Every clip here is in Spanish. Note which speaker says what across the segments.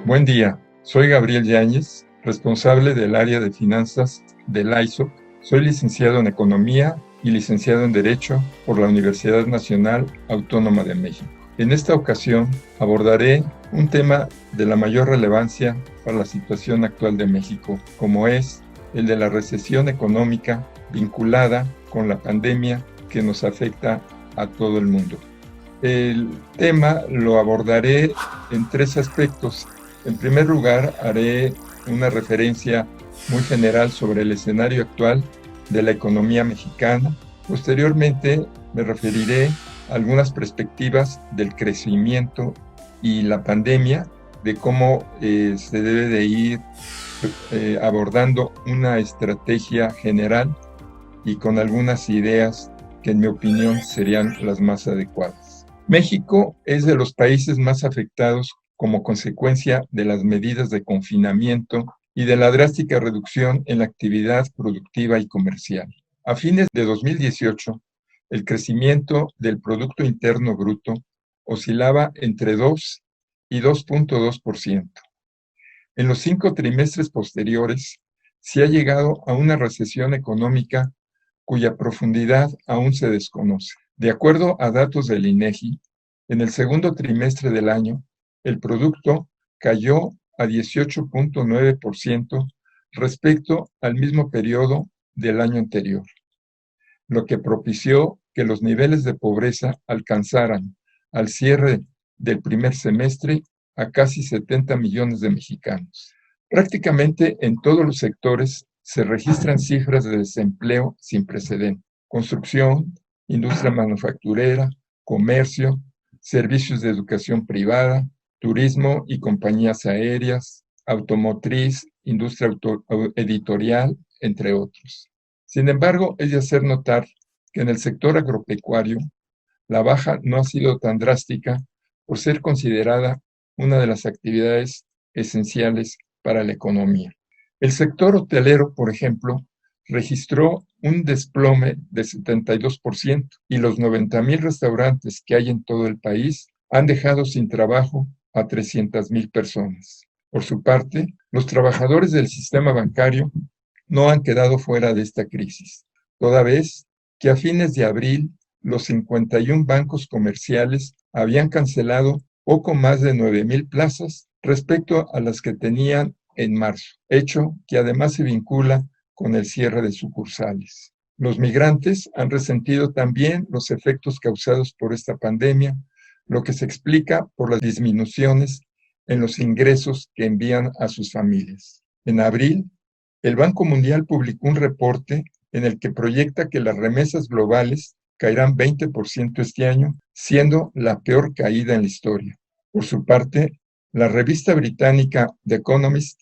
Speaker 1: Buen día, soy Gabriel Yáñez, responsable del área de finanzas del ISOC. Soy licenciado en Economía y licenciado en Derecho por la Universidad Nacional Autónoma de México. En esta ocasión abordaré un tema de la mayor relevancia para la situación actual de México, como es el de la recesión económica vinculada con la pandemia que nos afecta a todo el mundo. El tema lo abordaré en tres aspectos. En primer lugar, haré una referencia muy general sobre el escenario actual de la economía mexicana. Posteriormente, me referiré a algunas perspectivas del crecimiento y la pandemia, de cómo se debe de ir abordando una estrategia general y con algunas ideas que en mi opinión serían las más adecuadas. México es de los países más afectados como consecuencia de las medidas de confinamiento y de la drástica reducción en la actividad productiva y comercial. A fines de 2018, el crecimiento del Producto Interno Bruto oscilaba entre 2 y 2.2%. En los 5 trimestres posteriores, se ha llegado a una recesión económica cuya profundidad aún se desconoce. De acuerdo a datos del INEGI, en el segundo trimestre del año, el producto cayó a 18.9% respecto al mismo periodo del año anterior, lo que propició que los niveles de pobreza alcanzaran al cierre del primer semestre a casi 70 millones de mexicanos. Prácticamente en todos los sectores se registran cifras de desempleo sin precedente. Construcción, industria manufacturera, comercio, servicios de educación privada, turismo y compañías aéreas, automotriz, industria editorial, entre otros. Sin embargo, es de hacer notar que en el sector agropecuario la baja no ha sido tan drástica por ser considerada una de las actividades esenciales para la economía. El sector hotelero, por ejemplo, registró un desplome de 72% y los 90,000 restaurantes que hay en todo el país han dejado sin trabajo a 300,000 personas. Por su parte, los trabajadores del sistema bancario no han quedado fuera de esta crisis, toda vez que a fines de abril los 51 bancos comerciales habían cancelado poco más de 9,000 plazas respecto a las que tenían en marzo, hecho que además se vincula con el cierre de sucursales. Los migrantes han resentido también los efectos causados por esta pandemia, lo que se explica por las disminuciones en los ingresos que envían a sus familias. En abril, el Banco Mundial publicó un reporte en el que proyecta que las remesas globales caerán 20% este año, siendo la peor caída en la historia. Por su parte, la revista británica The Economist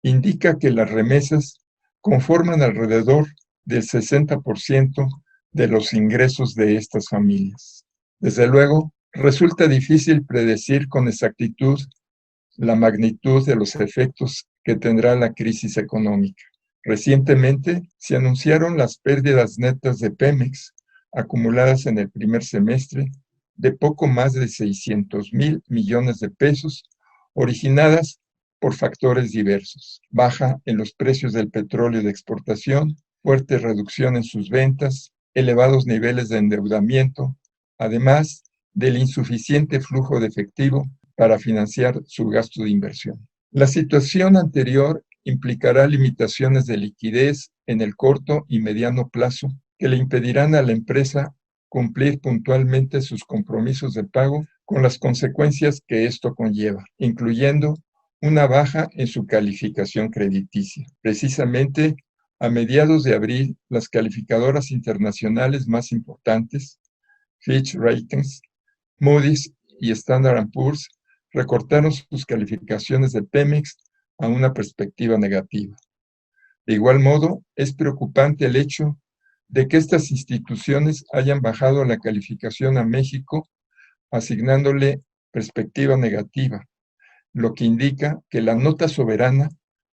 Speaker 1: indica que las remesas conforman alrededor del 60% de los ingresos de estas familias. Desde luego, resulta difícil predecir con exactitud la magnitud de los efectos que tendrá la crisis económica. Recientemente se anunciaron las pérdidas netas de Pemex, acumuladas en el primer semestre, de poco más de 600,000 millones de pesos, originadas por factores diversos: baja en los precios del petróleo de exportación, fuerte reducción en sus ventas, elevados niveles de endeudamiento, además del insuficiente flujo de efectivo para financiar su gasto de inversión. La situación anterior implicará limitaciones de liquidez en el corto y mediano plazo que le impedirán a la empresa cumplir puntualmente sus compromisos de pago, con las consecuencias que esto conlleva, incluyendo una baja en su calificación crediticia. Precisamente a mediados de abril, las calificadoras internacionales más importantes, Fitch Ratings, Moody's y Standard & Poor's, recortaron sus calificaciones de Pemex a una perspectiva negativa. De igual modo, es preocupante el hecho de que estas instituciones hayan bajado la calificación a México, asignándole perspectiva negativa, lo que indica que la nota soberana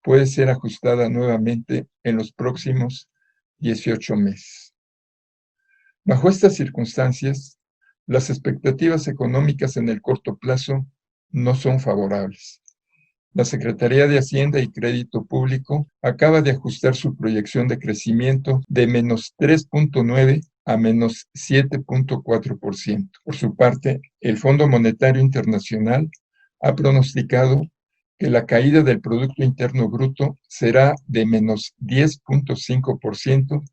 Speaker 1: puede ser ajustada nuevamente en los próximos 18 meses. Bajo estas circunstancias, las expectativas económicas en el corto plazo no son favorables. La Secretaría de Hacienda y Crédito Público acaba de ajustar su proyección de crecimiento de menos 3.9 a menos 7.4%. Por su parte, el Fondo Monetario Internacional ha pronosticado que la caída del Producto Interno Bruto será de menos 10.5%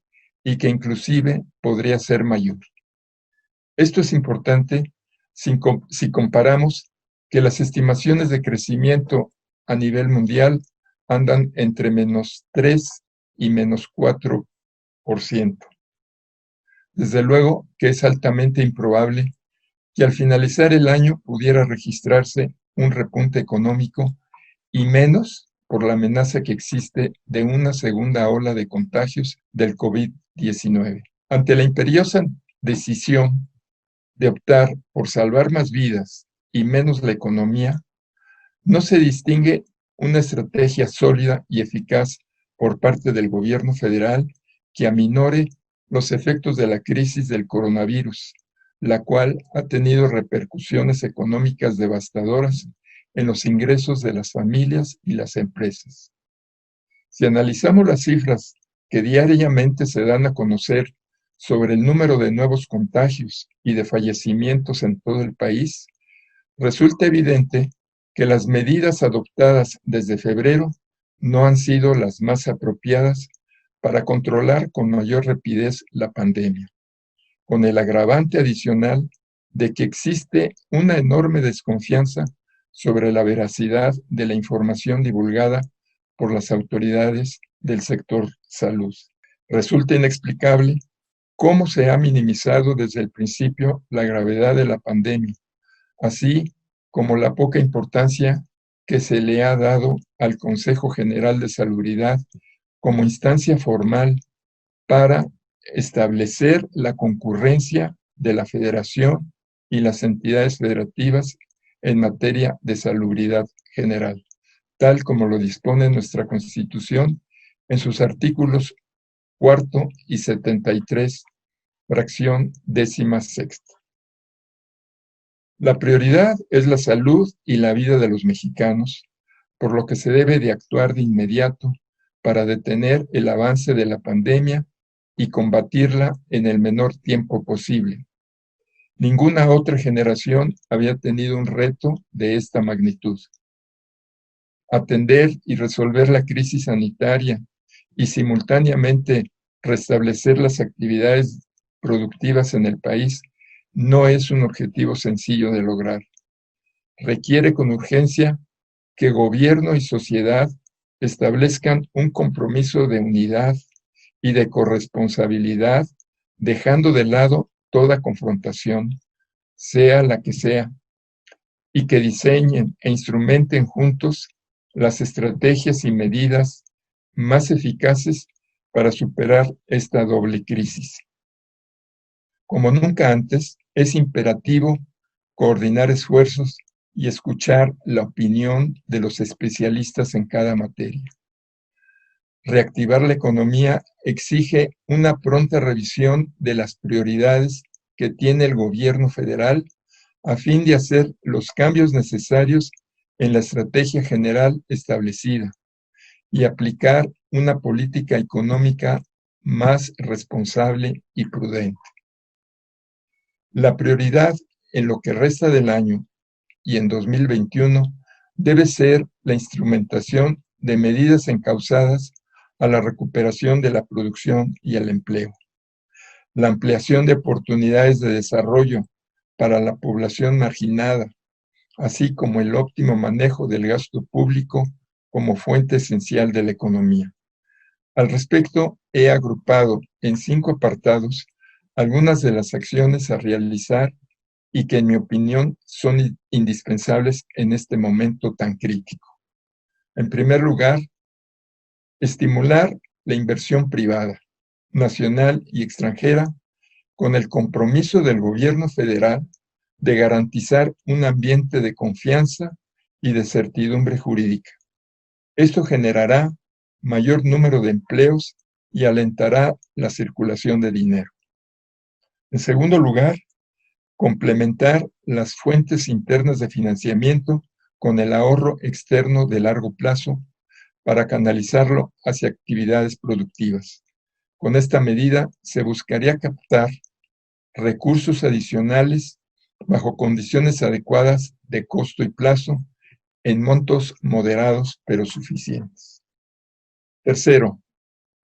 Speaker 1: y que inclusive podría ser mayor. Esto es importante si comparamos que las estimaciones de crecimiento a nivel mundial andan entre menos 3 y menos 4%. Desde luego que es altamente improbable que al finalizar el año pudiera registrarse un repunte económico y menos por la amenaza que existe de una segunda ola de contagios del COVID-19. Ante la imperiosa decisión de optar por salvar más vidas y menos la economía, no se distingue una estrategia sólida y eficaz por parte del gobierno federal que aminore los efectos de la crisis del coronavirus, la cual ha tenido repercusiones económicas devastadoras en los ingresos de las familias y las empresas. Si analizamos las cifras que diariamente se dan a conocer sobre el número de nuevos contagios y de fallecimientos en todo el país, resulta evidente que las medidas adoptadas desde febrero no han sido las más apropiadas para controlar con mayor rapidez la pandemia, con el agravante adicional de que existe una enorme desconfianza sobre la veracidad de la información divulgada por las autoridades del sector salud. Resulta inexplicable cómo se ha minimizado desde el principio la gravedad de la pandemia, así como la poca importancia que se le ha dado al Consejo General de Salubridad como instancia formal para establecer la concurrencia de la Federación y las entidades federativas en materia de salubridad general, tal como lo dispone nuestra Constitución en sus artículos 4 y 73, fracción 16. La prioridad es la salud y la vida de los mexicanos, por lo que se debe de actuar de inmediato para detener el avance de la pandemia y combatirla en el menor tiempo posible. Ninguna otra generación había tenido un reto de esta magnitud. Atender y resolver la crisis sanitaria y simultáneamente restablecer las actividades productivas en el país no es un objetivo sencillo de lograr. Requiere con urgencia que gobierno y sociedad establezcan un compromiso de unidad y de corresponsabilidad, dejando de lado toda confrontación, sea la que sea, y que diseñen e instrumenten juntos las estrategias y medidas más eficaces para superar esta doble crisis. Como nunca antes, es imperativo coordinar esfuerzos y escuchar la opinión de los especialistas en cada materia. Reactivar la economía exige una pronta revisión de las prioridades que tiene el gobierno federal a fin de hacer los cambios necesarios en la estrategia general establecida y aplicar una política económica más responsable y prudente. La prioridad en lo que resta del año y en 2021 debe ser la instrumentación de medidas encausadas a la recuperación de la producción y el empleo, la ampliación de oportunidades de desarrollo para la población marginada, así como el óptimo manejo del gasto público como fuente esencial de la economía. Al respecto, he agrupado en 5 apartados algunas de las acciones a realizar y que en mi opinión son indispensables en este momento tan crítico. En primer lugar, estimular la inversión privada, nacional y extranjera, con el compromiso del gobierno federal de garantizar un ambiente de confianza y de certidumbre jurídica. Esto generará mayor número de empleos y alentará la circulación de dinero. En segundo lugar, complementar las fuentes internas de financiamiento con el ahorro externo de largo plazo para canalizarlo hacia actividades productivas. Con esta medida se buscaría captar recursos adicionales bajo condiciones adecuadas de costo y plazo en montos moderados pero suficientes. Tercero,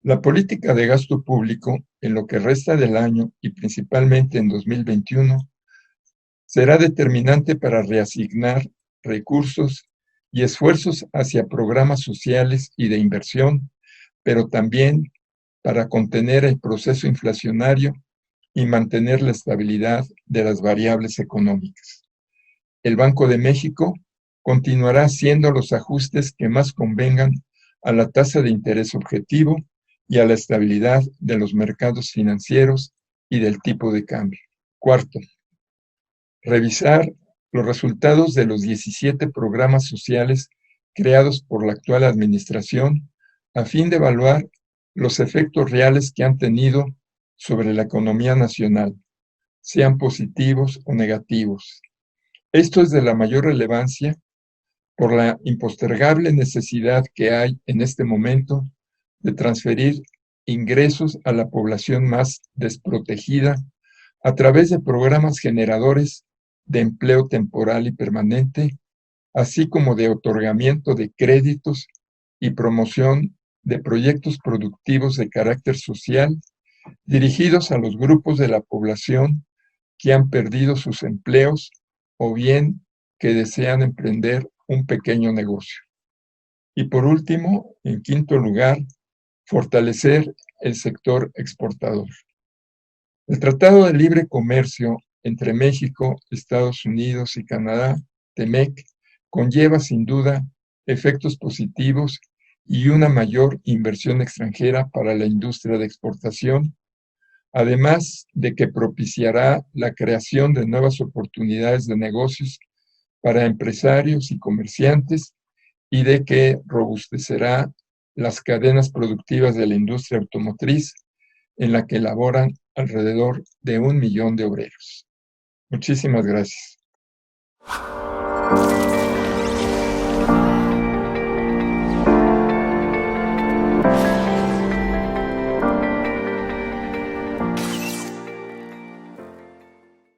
Speaker 1: la política de gasto público en lo que resta del año y principalmente en 2021 será determinante para reasignar recursos y esfuerzos hacia programas sociales y de inversión, pero también para contener el proceso inflacionario y mantener la estabilidad de las variables económicas. El Banco de México continuará haciendo los ajustes que más convengan a la tasa de interés objetivo y a la estabilidad de los mercados financieros y del tipo de cambio. Cuarto, revisar los resultados de los 17 programas sociales creados por la actual administración a fin de evaluar los efectos reales que han tenido sobre la economía nacional, sean positivos o negativos. Esto es de la mayor relevancia por la impostergable necesidad que hay en este momento de transferir ingresos a la población más desprotegida a través de programas generadores de empleo temporal y permanente, así como de otorgamiento de créditos y promoción de proyectos productivos de carácter social dirigidos a los grupos de la población que han perdido sus empleos o bien que desean emprender un pequeño negocio. Y por último, en quinto lugar, fortalecer el sector exportador. El Tratado de Libre Comercio entre México, Estados Unidos y Canadá, TEMEC, conlleva sin duda efectos positivos y una mayor inversión extranjera para la industria de exportación, además de que propiciará la creación de nuevas oportunidades de negocios para empresarios y comerciantes y de que robustecerá las cadenas productivas de la industria automotriz en la que laboran alrededor de 1 millón de obreros. Muchísimas gracias.